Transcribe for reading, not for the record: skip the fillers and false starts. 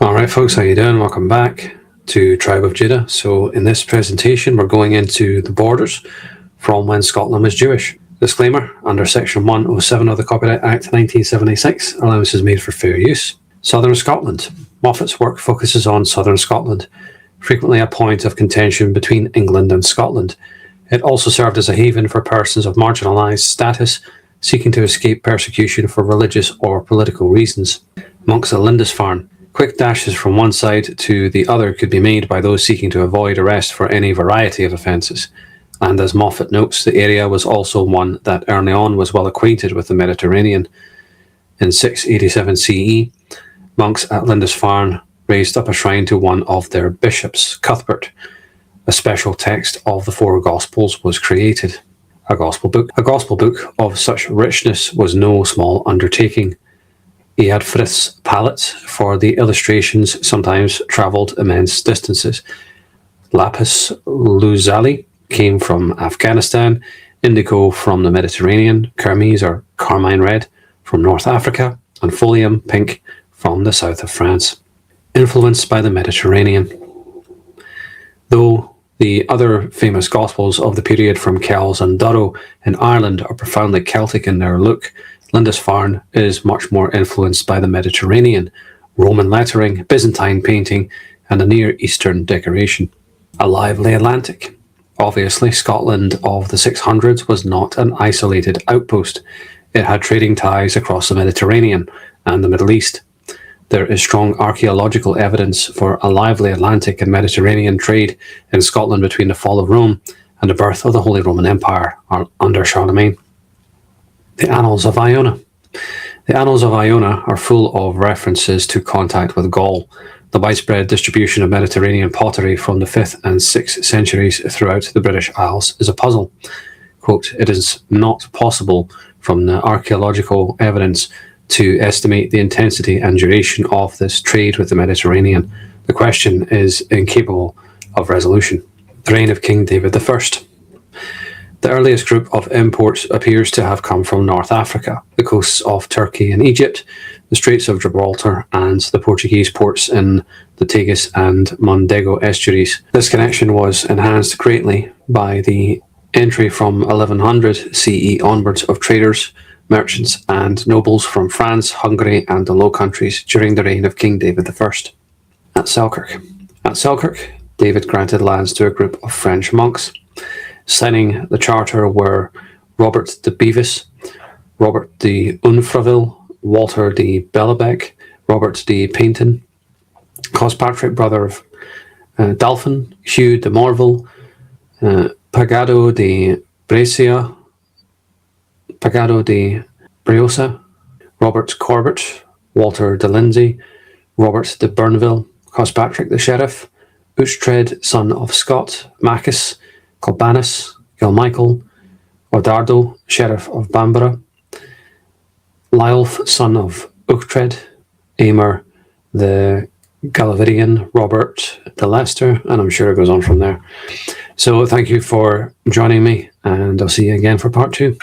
Alright folks, how you doing? Welcome back to Tribe of Judah. So in this presentation we're going into the borders from when Scotland was Jewish. Disclaimer, under section 107 of the Copyright Act 1976, allowance is made for fair use. Southern Scotland. Moffat's work focuses on southern Scotland, frequently a point of contention between England and Scotland. It also served as a haven for persons of marginalised status seeking to escape persecution for religious or political reasons. Monks at Lindisfarne. Quick dashes from one side to the other could be made by those seeking to avoid arrest for any variety of offences. And as Moffat notes, the area was also one that early on was well acquainted with the Mediterranean. In 687 CE, monks at Lindisfarne raised up a shrine to one of their bishops, Cuthbert. A special text of the four Gospels was created. A gospel book of such richness was no small undertaking. He had Frith's palette for the illustrations, sometimes travelled immense distances. Lapis lazuli came from Afghanistan, indigo from the Mediterranean, kermes or carmine red from North Africa, and folium pink from the south of France. Influenced by the Mediterranean. Though the other famous Gospels of the period from Kells and Durrow in Ireland are profoundly Celtic in their look, Lindisfarne is much more influenced by the Mediterranean, Roman lettering, Byzantine painting, and a Near Eastern decoration. A lively Atlantic. Obviously, Scotland of the 600s was not an isolated outpost. It had trading ties across the Mediterranean and the Middle East. There is strong archaeological evidence for a lively Atlantic and Mediterranean trade in Scotland between the fall of Rome and the birth of the Holy Roman Empire under Charlemagne. The Annals of Iona. The Annals of Iona are full of references to contact with Gaul. The widespread distribution of Mediterranean pottery from the 5th and 6th centuries throughout the British Isles is a puzzle. Quote, it is not possible from the archaeological evidence to estimate the intensity and duration of this trade with the Mediterranean. The question is incapable of resolution. The reign of King David I. The earliest group of imports appears to have come from North Africa, the coasts of Turkey and Egypt, the Straits of Gibraltar, and the Portuguese ports in the Tagus and Mondego estuaries. This connection was enhanced greatly by the entry from 1100 CE onwards of traders, merchants, and nobles from France, Hungary, and the Low Countries during the reign of King David I. At Selkirk. At Selkirk, David granted lands to a group of French monks. Signing the charter were Robert de Bevis, Robert de Unfreville, Walter de Bellebec, Robert de Painton, Cospatrick, brother of Dalphin, Hugh de Morville, Pagado de Brescia, Pagado de Breosa, Robert Corbett, Walter de Lindsay, Robert de Burnville, Cospatrick the Sheriff, Uchtred, son of Scott, Macus, Colbanus, Gilmichael, Ordardo, Sheriff of Bamborough, Lyulf, son of Uchtred, Aymer the Galavirian, Robert de Leicester, and I'm sure it goes on from there. So thank you for joining me, and I'll see you again for part 2.